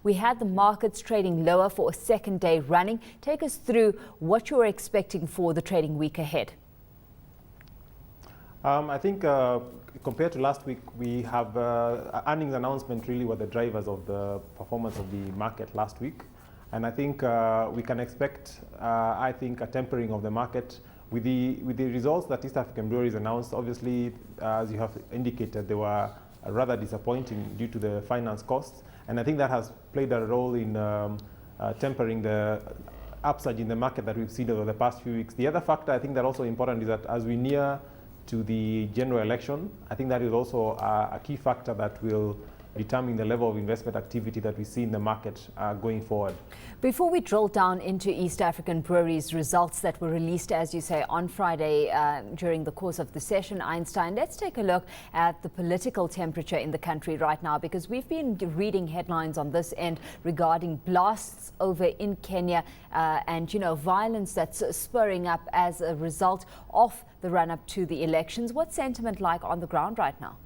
We had the markets trading lower for a second day running. Take us through what you're expecting for the trading week ahead. I think compared to last week, we have earnings announcement really were the drivers of the performance of the market last week. And I think we can expect, a tempering of the market with the results that East African breweries announced. Obviously, as you have indicated, they were rather disappointing due to the finance costs. And I think that has played a role in tempering the upsurge in the market that we've seen over the past few weeks. The other factor I think that also important is that as we near to the general election, I think that is also a key factor that will determine the level of investment activity that we see in the market going forward. Before we drill down into East African breweries' results that were released, as you say, on Friday during the course of the session, Einstein, let's take a look at the political temperature in the country right now, because we've been reading headlines on this end regarding blasts over in Kenya and, violence that's spurring up as a result of the run-up to the elections. What's sentiment like on the ground right now?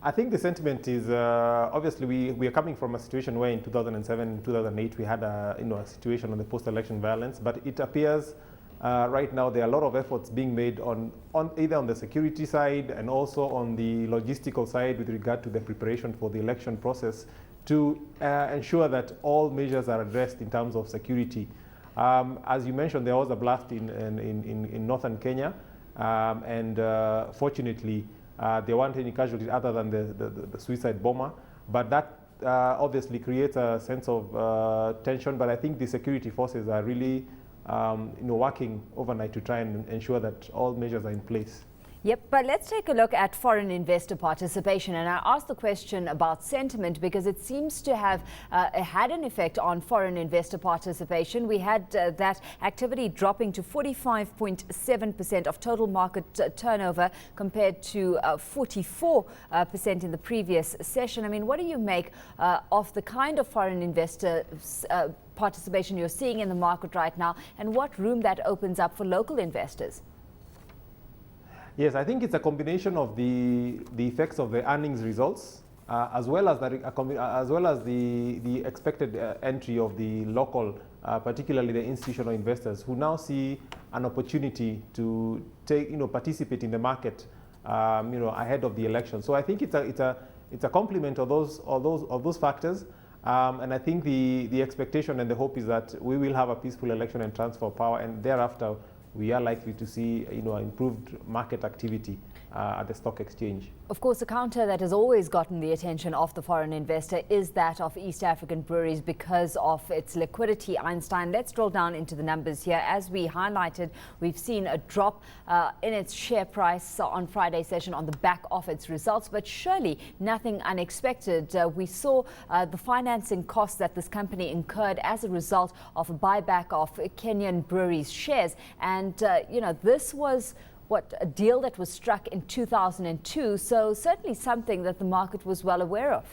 I think the sentiment is obviously we are coming from a situation where in 2007, 2008 we had a situation on the post-election violence, but it appears right now there are a lot of efforts being made on either on the security side and also on the logistical side with regard to the preparation for the election process to ensure that all measures are addressed in terms of security. As you mentioned, there was a blast in northern Kenya, and fortunately, there weren't any casualties other than the suicide bomber, but that obviously creates a sense of tension. But I think the security forces are really working overnight to try and ensure that all measures are in place. Yep, but let's take a look at foreign investor participation. And I asked the question about sentiment because it seems to have had an effect on foreign investor participation. We had that activity dropping to 45.7% of total market turnover compared to 44% in the previous session. I mean, what do you make of the kind of foreign investor participation you're seeing in the market right now, and what room that opens up for local investors? Yes, I think it's a combination of the effects of the earnings results, as well as the expected entry of the local, particularly the institutional investors, who now see an opportunity to participate in the market, ahead of the election. So I think it's a complement of those factors, and I think the expectation and the hope is that we will have a peaceful election and transfer of power, and thereafter we are likely to see improved market activity at the stock exchange. Of course, a counter that has always gotten the attention of the foreign investor is that of East African breweries because of its liquidity. Einstein, let's drill down into the numbers here. As we highlighted, we've seen a drop in its share price on Friday's session on the back of its results, but surely nothing unexpected. We saw the financing costs that this company incurred as a result of a buyback of Kenyan breweries' shares. And, this was a deal that was struck in 2002, so certainly something that the market was well aware of.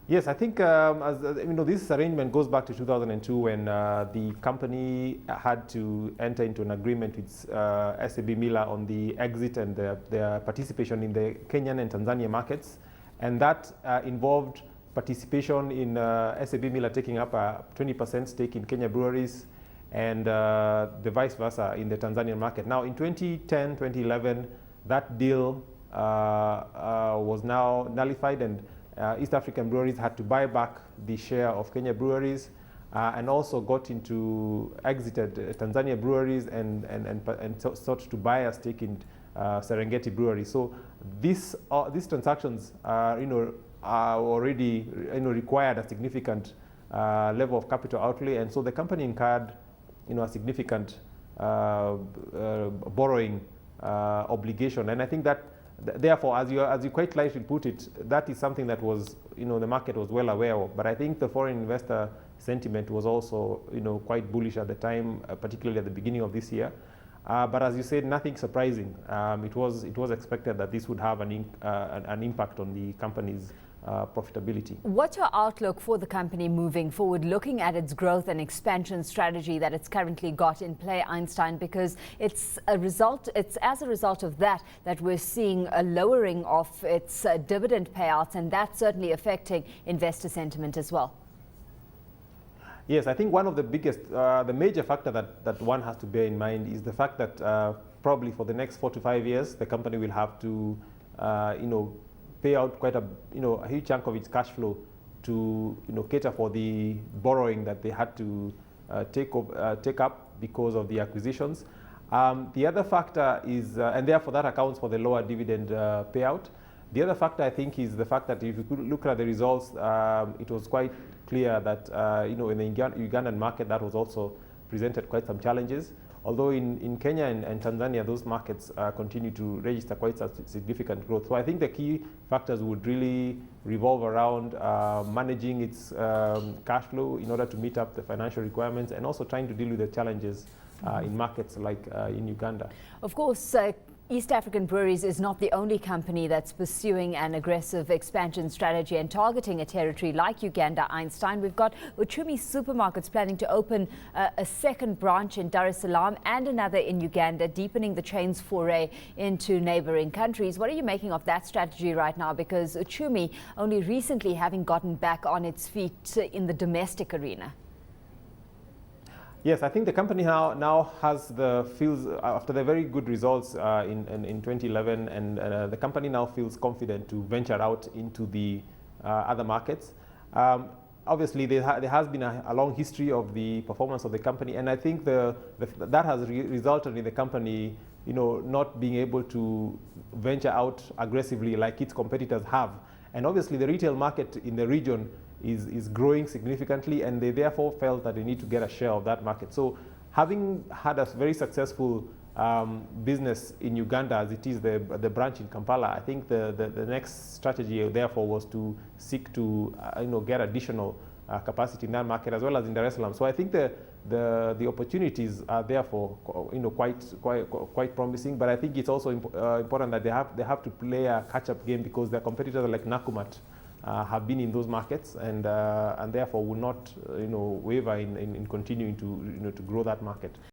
Yes, I think this arrangement goes back to 2002 when the company had to enter into an agreement with SAB Miller on the exit and their participation in the Kenyan and Tanzania markets, and that involved participation in SAB Miller taking up a 20% stake in Kenya breweries, and the vice versa in the Tanzanian market. Now in 2010, 2011, that deal was now nullified, and East African breweries had to buy back the share of Kenya breweries and also exited Tanzania breweries and sought to buy a stake in Serengeti brewery. So these transactions are already required a significant level of capital outlay, and so the company incurred a significant borrowing obligation. And I think that therefore, as you quite rightly put it, that is something that was the market was well aware of. But I think the foreign investor sentiment was also quite bullish at the time, particularly at the beginning of this year. But as you said, nothing surprising. It was expected that this would have an impact on the company's profitability. What's your outlook for the company moving forward, looking at its growth and expansion strategy that it's currently got in play, Einstein? Because it's as a result of that we're seeing a lowering of its dividend payouts, and that's certainly affecting investor sentiment as well. Yes, I think one of the biggest, the major factor that one has to bear in mind is the fact that probably for the next 4 to 5 years, the company will have to, pay out quite a huge chunk of its cash flow to cater for the borrowing that they had to take up because of the acquisitions. The other factor is, and therefore that accounts for the lower dividend payout. The other factor, I think, is the fact that if you could look at the results, it was quite clear that in the Ugandan market that was also presented quite some challenges. Although in Kenya and Tanzania, those markets continue to register quite significant growth. So I think the key factors would really revolve around managing its cash flow in order to meet up the financial requirements, and also trying to deal with the challenges in markets like in Uganda. Of course, East African Breweries is not the only company that's pursuing an aggressive expansion strategy and targeting a territory like Uganda, Einstein. We've got Uchumi Supermarkets planning to open a second branch in Dar es Salaam and another in Uganda, deepening the chain's foray into neighboring countries. What are you making of that strategy right now? Because Uchumi only recently having gotten back on its feet in the domestic arena. Yes, I think the company now has feels after the very good results in 2011, and the company now feels confident to venture out into the other markets. Obviously, there has been a long history of the performance of the company, and I think that has resulted in the company, not being able to venture out aggressively like its competitors have. And obviously, the retail market in the region is growing significantly, and they therefore felt that they need to get a share of that market. So having had a very successful business in Uganda, as it is the branch in Kampala, I think the next strategy therefore was to seek to get additional capacity in that market as well as in Dar es Salaam. So I think the opportunities are therefore quite promising, but I think it's also important that they have to play a catch-up game, because their competitors like Nakumatt have been in those markets, and therefore will not waver in continuing to grow that market.